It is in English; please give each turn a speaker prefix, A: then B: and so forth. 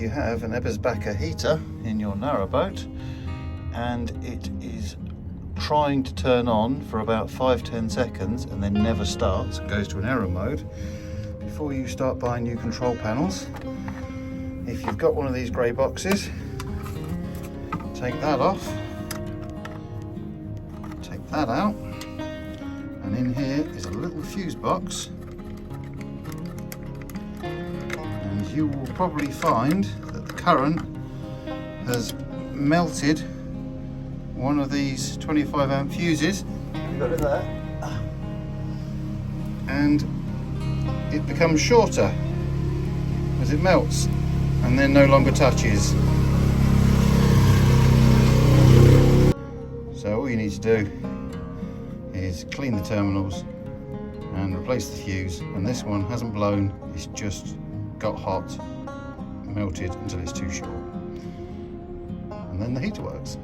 A: you have an Eberspacher heater in your narrowboat and it is trying to turn on for about 5-10 seconds and then never starts, it goes to an error mode, before you start buying new control panels, if you've got one of these grey boxes, take that off, take that out, and in here is a little fuse box, and you will probably find that the current has melted one of these 25 amp fuses. You've got it there, and it becomes shorter as it melts and then no longer touches. So all you need to do is clean the terminals and replace the fuse, and this one hasn't blown, it's just got hot, melted until it's too short, and then the heater works.